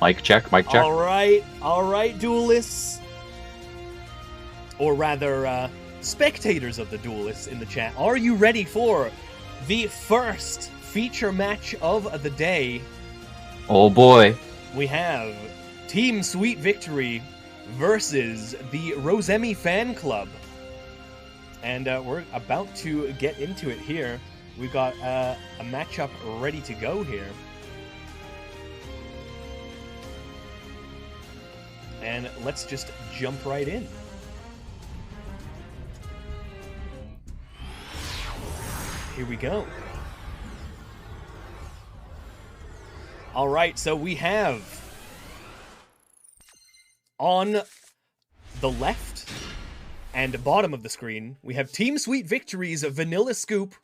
Mic check, mic check. All right, duelists. Or rather, spectators of the duelists in the chat. Are you ready for the first feature match of the day? Oh boy. We have Team Sweet Victory versus the Rosemi Fan Club. And we're about to get into it here. We've got a matchup ready to go here. And let's just jump right in. Here we go. All right, so we have on the left and bottom of the screen, we have Team Sweet Victory's Vanilla Scoop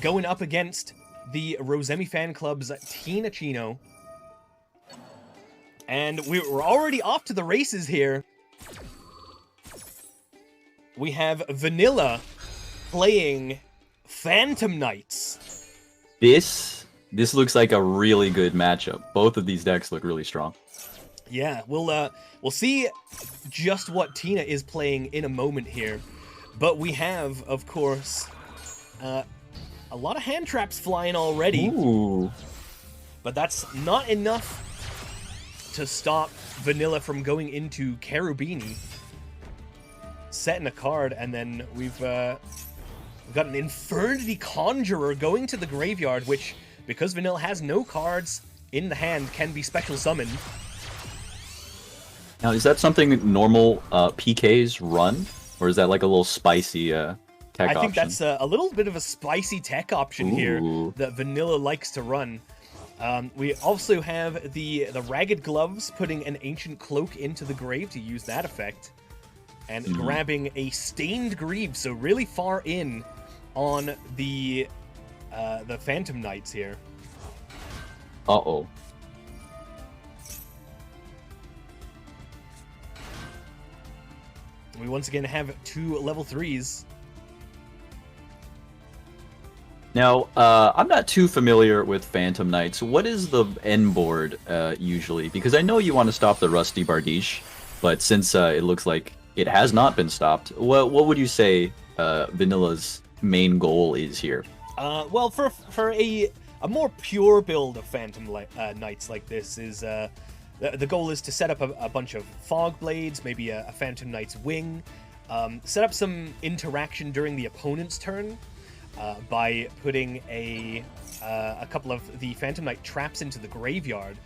going up against the Rosemi Fan Club's Tina Chino. And we're already off to the races here. We have Vanilla playing Phantom Knights. This looks like a really good matchup. Both of these decks look really strong. Yeah, we'll see just what Tina is playing in a moment here. But we have, of course, a lot of hand traps flying already. Ooh. But that's not enough to stop Vanilla from going into Cherubini, setting a card, and then we've got an Infernity Conjurer going to the graveyard, which, because Vanilla has no cards in the hand, can be special summoned. Now, is that something normal PKs run, or is that like a little spicy tech option? I think that's a little bit of a spicy tech option here that Vanilla likes to run. We also have the Ragged Gloves putting an Ancient Cloak into the grave to use that effect. And grabbing a Stained Greaves, so really far in on the Phantom Knights here. Uh-oh. We once again have two level 3s. Now, I'm not too familiar with Phantom Knights. What is the end board usually? Because I know you want to stop the Rusty Bardiche, but since it looks like it has not been stopped, what would you say Vanilla's main goal is here? Well, for a more pure build of Phantom Knights like this is the goal is to set up a bunch of Fog Blades, maybe a Phantom Knight's Wing, set up some interaction during the opponent's turn by putting a couple of the Phantom Knight traps into the graveyard,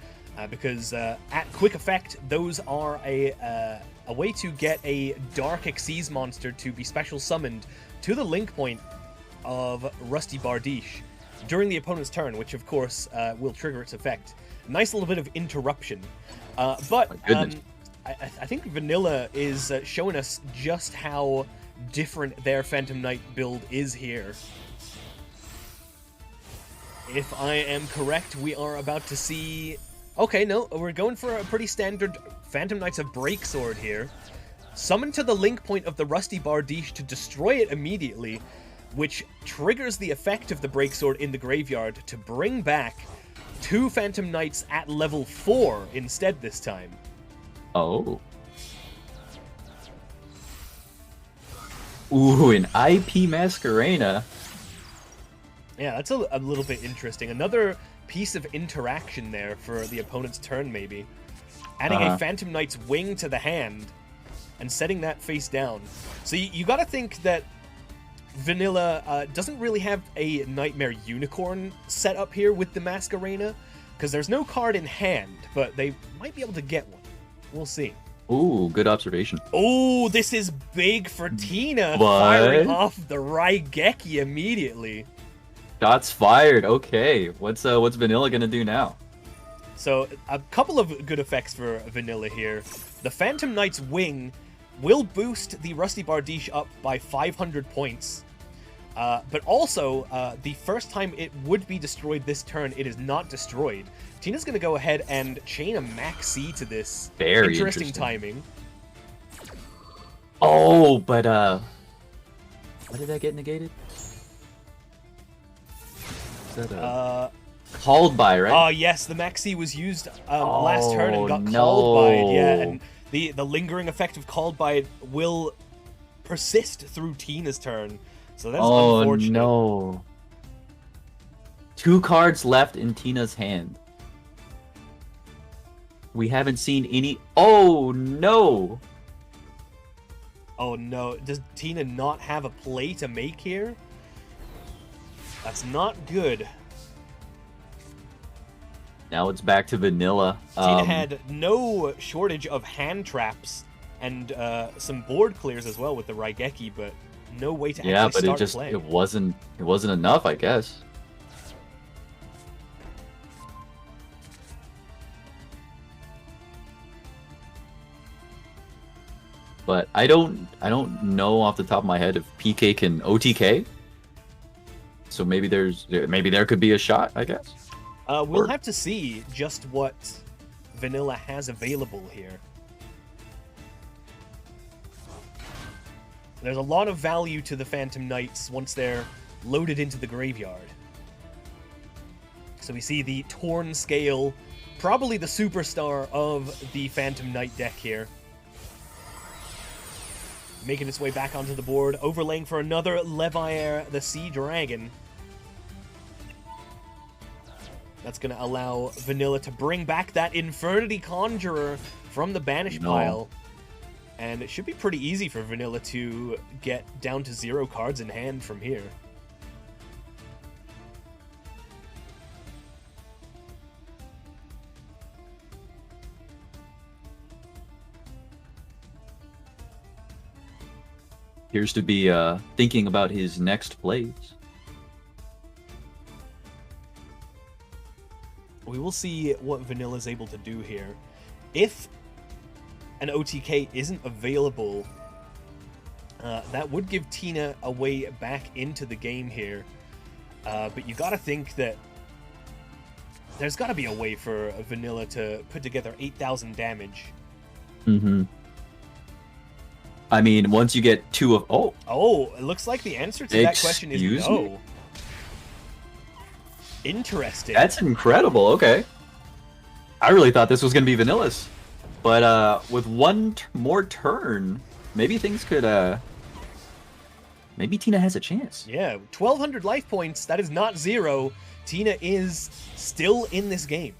because at quick effect, those are a way to get a Dark Xyz monster to be special summoned to the link point of Rusty Bardiche during the opponent's turn, which of course will trigger its effect. Nice little bit of interruption. But I think Vanilla is showing us just how different their Phantom Knight build is here. If I am correct, we are about to see... Okay, no, we're going for a pretty standard Phantom Knights of Breaksword here. Summon to the link point of the Rusty Bardiche to destroy it immediately, which triggers the effect of the Breaksword in the graveyard to bring back two Phantom Knights at level 4 instead this time. Oh. Ooh, an IP Masquerena. Yeah, that's a little bit interesting. Another piece of interaction there for the opponent's turn, maybe. Adding a Phantom Knight's Wing to the hand and setting that face down. So you gotta think that Vanilla doesn't really have a Nightmare Unicorn set up here with the Masquerena, because there's no card in hand, but they might be able to get one. We'll see. Ooh, good observation. Oh, this is big for Tina, What? firing off the Raigeki immediately. Shots fired. Okay, what's Vanilla gonna do now? So a couple of good effects for Vanilla here. The Phantom Knight's Wing will boost the Rusty Bardiche up by 500 points. But also, the first time it would be destroyed this turn, it is not destroyed. Tina's going to go ahead and chain a Max C to this. Very interesting timing. Oh, but why did that get negated? Is that Called by, right? Oh yes, the Maxi was used last turn and Oh, got called by it. Yeah, no. and the lingering effect of called by it will persist through Tina's turn. So that's Oh unfortunate. no. 2 cards left in Tina's hand. We haven't seen any. Oh no. Oh no, does Tina not have a play to make here? That's not good. Now it's back to vanilla. Tina had no shortage of hand traps and some board clears as well with the Raigeki, but no way to yeah, actually but start playing. it wasn't enough, I guess. But I don't know off the top of my head if PK can OTK. So maybe there could be a shot, I guess. We'll have to see just what Vanilla has available here. There's a lot of value to the Phantom Knights once they're loaded into the graveyard. So we see the Torn Scale, probably the superstar of the Phantom Knight deck here. Making its way back onto the board, overlaying for another Leviair, the Sea Dragon. That's going to allow Vanilla to bring back that Infernity Conjurer from the banish pile. And it should be pretty easy for Vanilla to get down to 0 cards in hand from here. Appears to be thinking about his next plays. We will see what Vanilla's able to do here. If an OTK isn't available, that would give Tina a way back into the game here. But you gotta think that there's gotta be a way for Vanilla to put together 8,000 damage. Mm-hmm. I mean, once you get 2 of... Oh, it looks like the answer to that question is Excuse no. me? Interesting. That's incredible, okay. I really thought this was going to be Vanilla's. But with one more turn, maybe things could... Maybe Tina has a chance. Yeah, 1,200 life points, that is not 0. Tina is still in this game.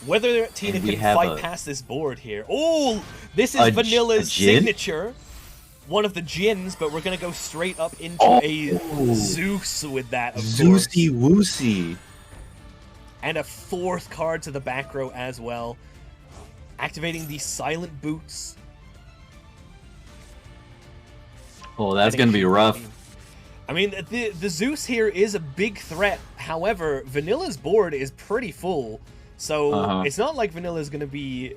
Whether Tina can fight past this board here. Oh, this is Vanilla's signature. One of the Jins, but we're going to go straight up into a Zeus with that, of course. Zeusy Woosy. And a 4th card to the back row as well. Activating the Silent Boots. Oh, that's going to be rough. I mean, the Zeus here is a big threat. However, Vanilla's board is pretty full. So it's not like Vanilla's going to be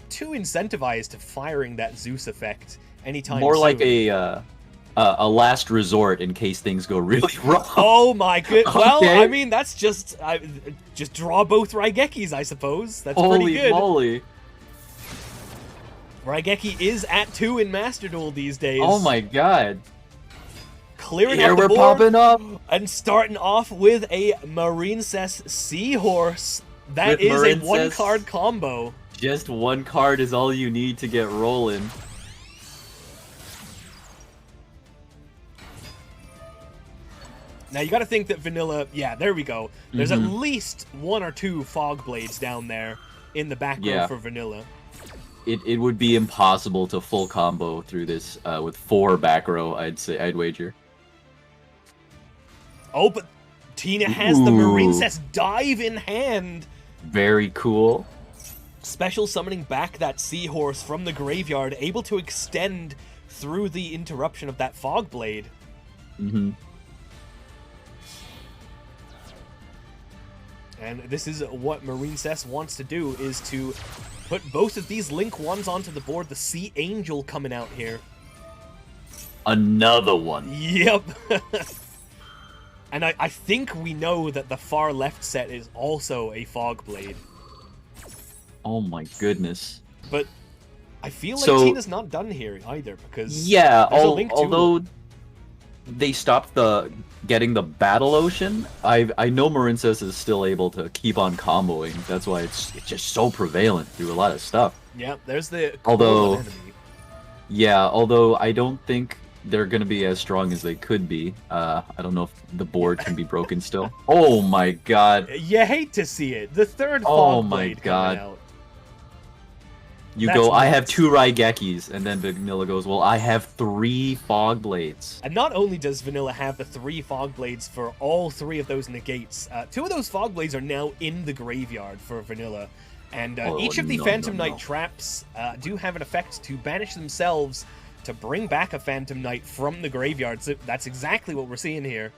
too incentivized to firing that Zeus effect anytime More soon. like a last resort in case things go really wrong. Oh my good. Well, Okay. I mean, that's just draw both Raigekis, I suppose. That's Holy pretty good. moly. Raigeki is at 2 in Master Duel these days. Oh my god. Clearing Here up the we're board popping up. and starting off with a Marincess Seahorse. That With is Marincess. a 1-card combo. Just 1 card is all you need to get rolling. Now you got to think that Vanilla, yeah, there we go. There's at least 1 or 2 Fog Blades down there in the back row for Vanilla. It would be impossible to full combo through this with 4 back row, I'd wager. Oh, but Tina has the Marincess Dive in hand. Very cool. Special summoning back that Seahorse from the graveyard, able to extend through the interruption of that Fog Blade. Mm-hmm. And this is what Marincess wants to do, is to put both of these Link 1s onto the board. The Sea Angel coming out here. Another one. Yep. And I think we know that the far left set is also a Fog Blade. Oh my goodness. But I feel like Tina's not done here either, because yeah, there's a Link 2. although they stopped getting the Battle Ocean, I know Marincess is still able to keep on comboing. That's why it's just so prevalent through a lot of stuff. Yeah, there's the Although, enemy. yeah, although I don't think they're gonna be as strong as they could be. I don't know if the board can be broken still. Oh my god. You hate to see it. The third Oh Fog my Blade god. coming out. You That's go, I have nuts. 2 Raigekis, and then Vanilla goes, well, I have 3 Fog Blades. And not only does Vanilla have the 3 Fog Blades for all 3 of those negates, 2 of those Fog Blades are now in the graveyard for Vanilla. And each of the Phantom Knight traps do have an effect to banish themselves to bring back a Phantom Knight from the graveyard. So that's exactly what we're seeing here.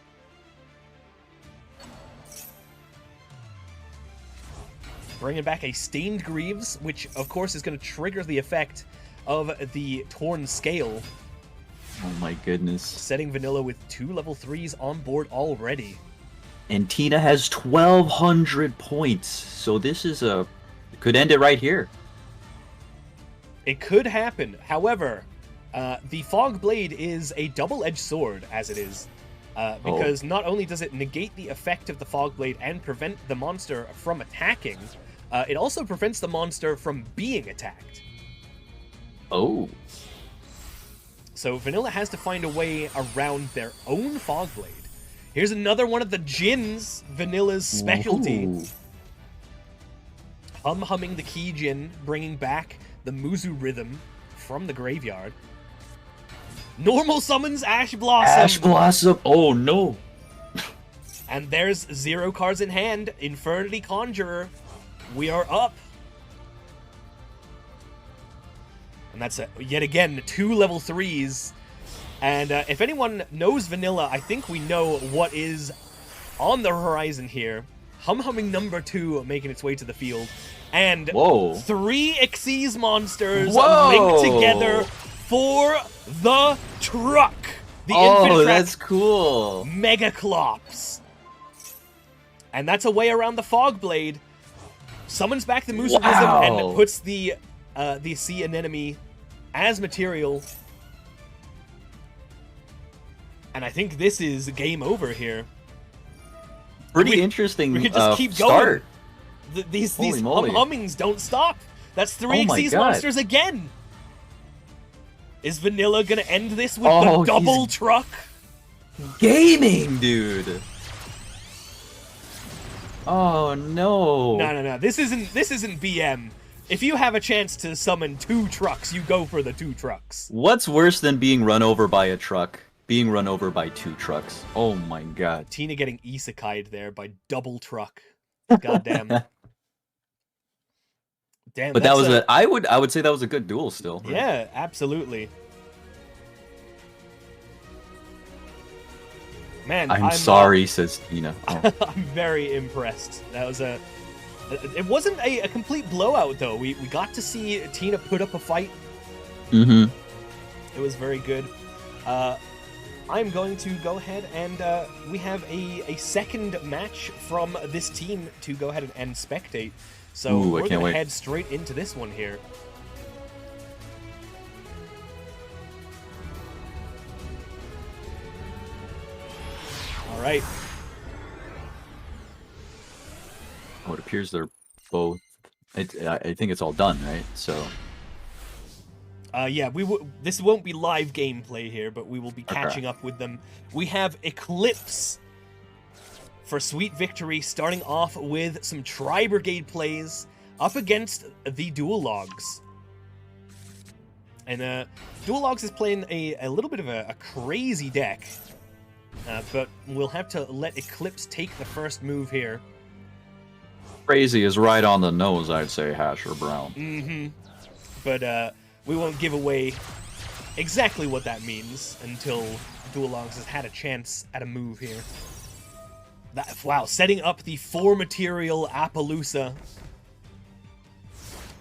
Bringing back a Stained Greaves, which of course is going to trigger the effect of the Torn Scale. Oh my goodness. Setting Vanilla with 2 level 3s on board already. And Tina has 1,200 points, so this is could end it right here. It could happen. However, the Fog Blade is a double-edged sword, as it is. Because not only does it negate the effect of the Fog Blade and prevent the monster from attacking, it also prevents the monster from being attacked. Oh. So Vanilla has to find a way around their own Fog Blade. Here's another one of the Djinns, Vanilla's specialty. Ooh. Humming the Key Djinn, bringing back the Muzu Rhythm from the graveyard. Normal summons Ash Blossom. Ash Blossom. Oh no. And there's 0 cards in hand. Infernity Conjurer. We are up. And that's yet again 2 level 3s. And if anyone knows Vanilla, I think we know what is on the horizon here. Humming number 2 making its way to the field. And 3 Xyz monsters linked together for the truck. The Infinite that's cool. Mega Clops. And that's a way around the Fog Blade. Summons back the Musa and puts the Sea Anemone as material. And I think this is game over here. Pretty interesting. We could just keep start. going. These hummings don't stop. That's 3 Xyz monsters again. Is Vanilla gonna end this with the double truck? Gaming, dude. Oh no. No. This isn't BM. If you have a chance to summon 2 trucks, you go for the 2 trucks. What's worse than being run over by a truck? Being run over by 2 trucks. Oh my god. Tina getting isekai'd there by double truck. Goddamn. Damn. But that was I would say that was a good duel still. Right? Yeah, absolutely. Man, I'm sorry, says Tina. Oh. I'm very impressed. That was it wasn't a complete blowout though. We got to see Tina put up a fight. Mm-hmm. It was very good. I'm going to go ahead and we have a second match from this team to go ahead and spectate. So we're going to head straight into this one here. All right. Oh, it appears they're both. I think it's all done, right? So. Yeah, this won't be live gameplay here, but we will be catching up with them. We have Eclipse for Sweet Victory, starting off with some tri-brigade plays up against the Duel Logs. And Duel Logs is playing a little bit of a crazy deck, but we'll have to let Eclipse take the first move here. Crazy is right on the nose, I'd say, Hash or Brown. Mm-hmm. But we won't give away exactly what that means until Duel Logs has had a chance at a move here. Wow, setting up the 4-material Appaloosa.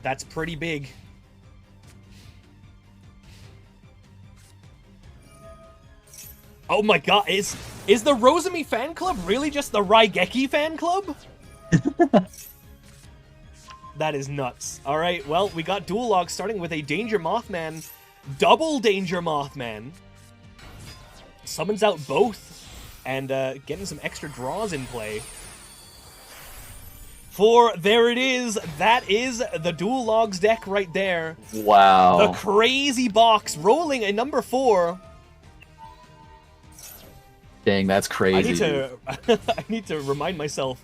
That's pretty big. Oh my god, is the Rosemi Fan Club really just the Raigeki Fan Club? That is nuts. Alright, well, we got Duel Logs starting with a Danger Mothman, double Danger Mothman. Summons out both, and getting some extra draws in play. For there it is. That is the Duel Logs deck right there. Wow. The crazy box rolling a number 4. Dang, that's crazy. I need to remind myself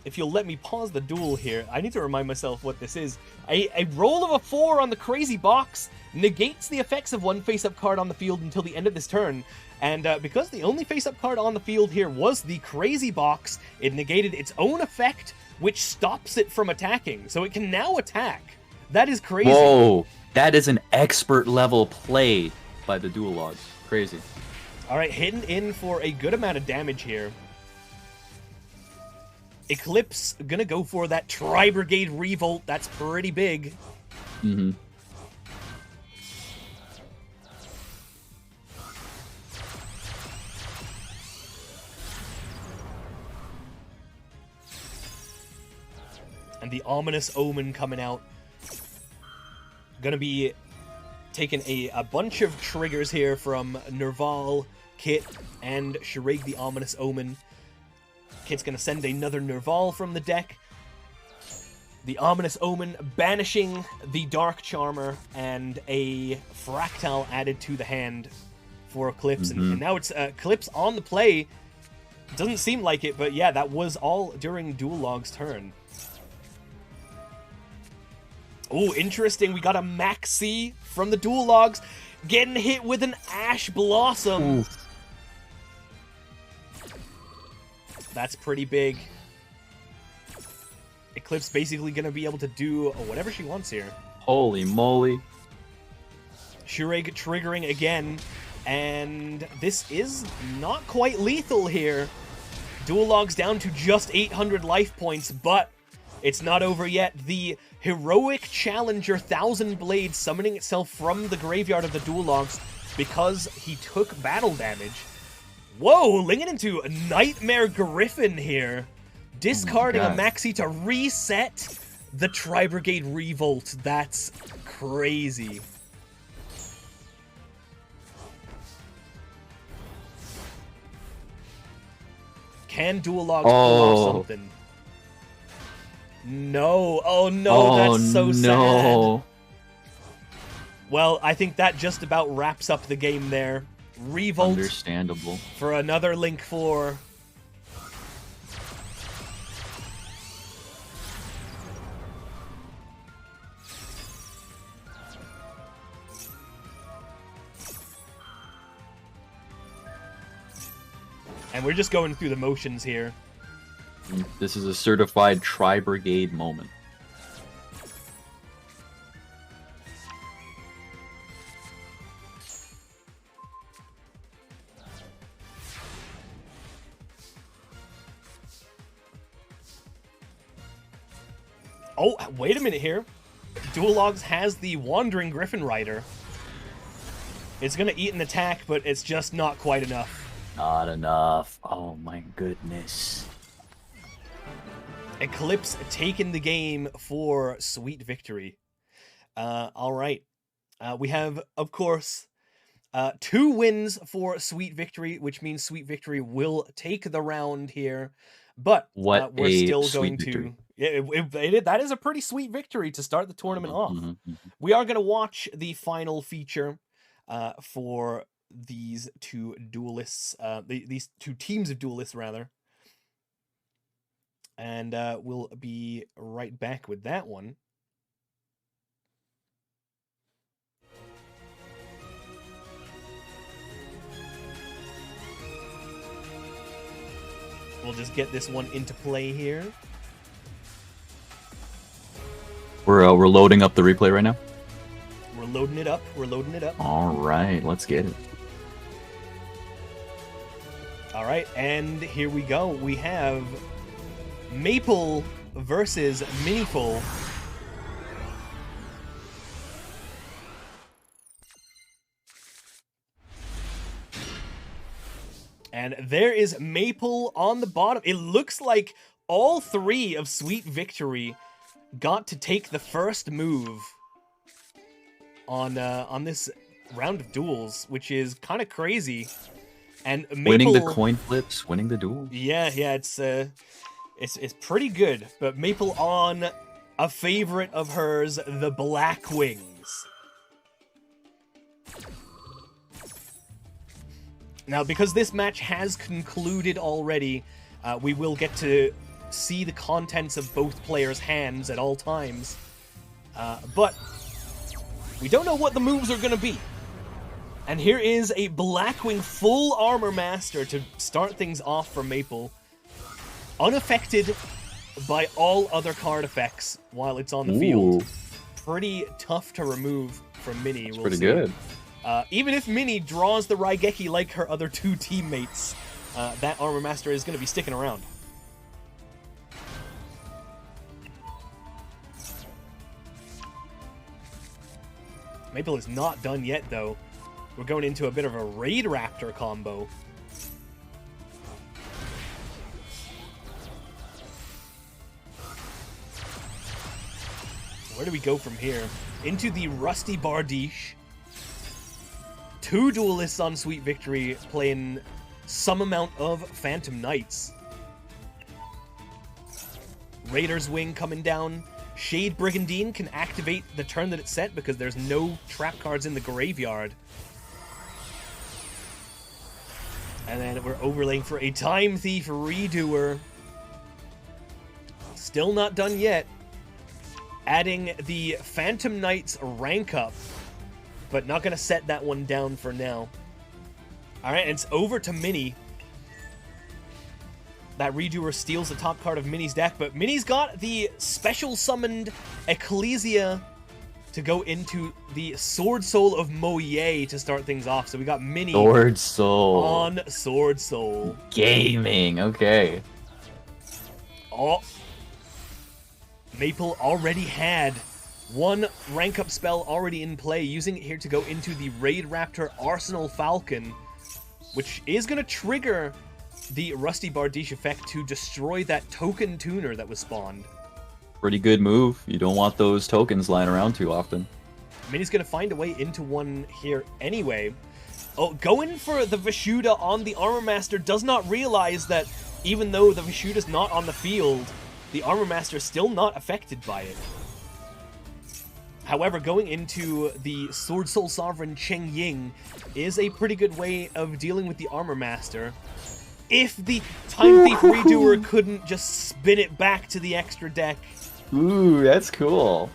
if you'll let me pause the duel here. I need to remind myself what this is. A roll of a 4 on the crazy box negates the effects of one face-up card on the field until the end of this turn. And because the only face-up card on the field here was the crazy box, it negated its own effect, which stops it from attacking. So it can now attack. That is crazy. Whoa, that is an expert level play by the Duel Logs. Crazy. All right, hitting in for a good amount of damage here. Eclipse gonna go for that tri-brigade revolt. That's pretty big. Mm-hmm. And the ominous omen coming out. Gonna be taking a bunch of triggers here from Nerval, Kit, and Shiraig the ominous omen. Kit's gonna send another Nerval from the deck. The ominous omen banishing the Dark Charmer, and a Fractal added to the hand for Eclipse. Mm-hmm. And now it's Eclipse on the play. Doesn't seem like it, but yeah, that was all during Duel Log's turn. Oh, interesting. We got a Maxi from the Duel Logs getting hit with an Ash Blossom. Oof. That's pretty big. Eclipse basically going to be able to do whatever she wants here. Holy moly. Shiraig triggering again. And this is not quite lethal here. Duel Logs down to just 800 life points, but it's not over yet. The heroic challenger Thousand Blades summoning itself from the graveyard of the Duel Logs because he took battle damage. Whoa, linking into a Nightmare Griffin here. Discarding a Maxi to reset the Tri-Brigade Revolt. That's crazy. Can Duel Logs pull off something? No. Oh no, that's so sad. Well, I think that just about wraps up the game there. Revolt. Understandable. For another Link 4. And we're just going through the motions here. This is a certified tri-brigade moment. Oh, wait a minute here. Duel Logs has the Wandering Griffin Rider. It's going to eat an attack, but it's just not quite enough. Not enough. Oh my goodness. Eclipse taking the game for sweet victory. All right. We have, of course, 2 wins for sweet victory, which means sweet victory will take the round here. But we're still going to... that is a pretty sweet victory to start the tournament off. We are going to watch the final feature for these 2 duelists, these 2 teams of duelists, rather. And we'll be right back with that one. We'll just get this one into play here. We're loading up the replay right now. We're loading it up. We're loading it up. All right, let's get it. All right, and here we go. We have Maple versus Miniful. And there is Maple on the bottom. It looks like all 3 of Sweet Victory got to take the first move on this round of duels, which is kind of crazy. And Maple, winning the coin flips, winning the duel. Yeah, it's pretty good. But Maple on a favorite of hers, the Black Wings. Now, because this match has concluded already, we will get to see the contents of both players' hands at all times. But we don't know what the moves are going to be. And here is a Blackwing full armor master to start things off for Maple. Unaffected by all other card effects while it's on the field. Pretty tough to remove from Mini. That's pretty good. Even if Mini draws the Raigeki like her other two teammates, that Armor Master is going to be sticking around. Maple is not done yet, though. We're going into a bit of a Raid Raptor combo. Where do we go from here? Into the Rusty Bardiche. Two duelists on Sweet Victory playing some amount of Phantom Knights. Raider's Wing coming down. Shade Brigandine can activate the turn that it's set because there's no trap cards in the graveyard. And then we're overlaying for a Time Thief Redoer. Still not done yet. Adding the Phantom Knights rank up, but not going to set that one down for now. Alright, and it's over to Mini. That Redoer steals the top card of Mini's deck, but Mini's got the special summoned Ecclesia to go into the Sword Soul of Moye to start things off. So we got Mini Sword Soul on Sword Soul. Gaming, okay. Oh. Maple already had one rank up spell already in play, using it here to go into the Raid Raptor Arsenal Falcon, which is going to trigger the Rusty Bardiche effect to destroy that token tuner that was spawned. Pretty good move. You don't want those tokens lying around too often. Mini's going to find a way into one here anyway. Oh, going for the Vishuda on the Armor Master, does not realize that even though the Vishuda's not on the field, the Armor Master is still not affected by it. However, going into the Sword Soul Sovereign Cheng Ying is a pretty good way of dealing with the Armor Master. If the Time Thief Redoer couldn't just spin it back to the extra deck. Ooh, that's cool.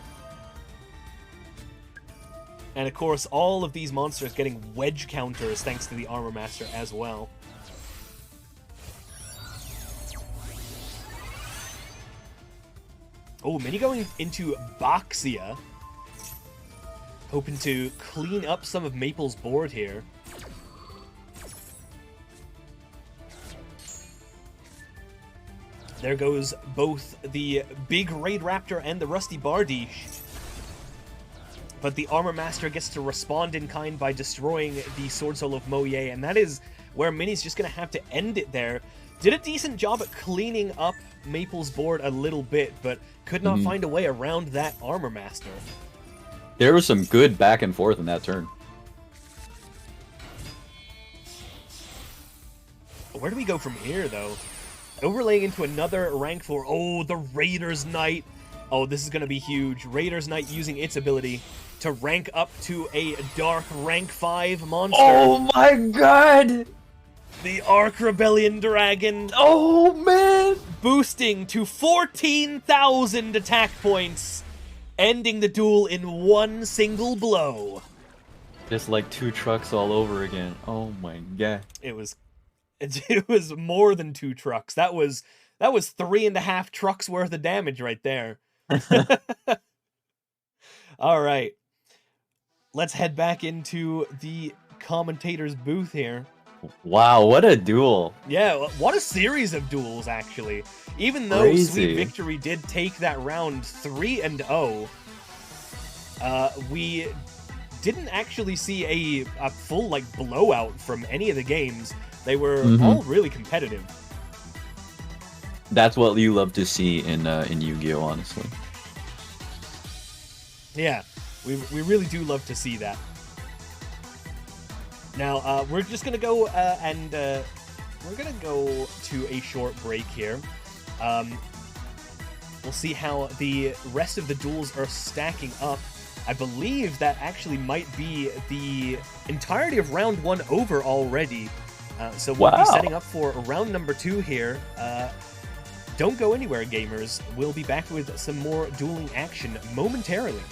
And of course, all of these monsters getting wedge counters thanks to the Armor Master as well. Oh, Mini going into Boxia. Hoping to clean up some of Maple's board here. There goes both the big Raid Raptor and the Rusty Bardiche. But the Armor Master gets to respond in kind by destroying the Sword Soul of Moye, and that is where Mini's just going to have to end it there. Did a decent job at cleaning up Maple's board a little bit, but could not find a way around that Armor Master. There was some good back and forth in that turn. Where do we go from here, though? Overlaying into another rank 4. Oh, the Raider's Knight. Oh, this is going to be huge. Raider's Knight using its ability to rank up to a dark rank 5 monster. Oh my god! The Arc Rebellion Dragon. Oh man! Boosting to 14,000 attack points. Ending the duel in one single blow. Just like 2 trucks all over again. Oh my god. It was more than 2 trucks. That was 3.5 trucks worth of damage right there. All right. Let's head back into the commentator's booth here. Wow, what a duel. Yeah, what a series of duels, actually. Even though Crazy. Sweet Victory did take that round 3-0, we didn't actually see a full, like, blowout from any of the games. They were all really competitive. That's what you love to see in Yu-Gi-Oh, honestly. Yeah, we really do love to see that. Now, we're just going to go we're going to go to a short break here. We'll see how the rest of the duels are stacking up. I believe that actually might be the entirety of round 1 over already. So we'll be setting up for round number 2 here. Don't go anywhere, gamers. We'll be back with some more dueling action momentarily.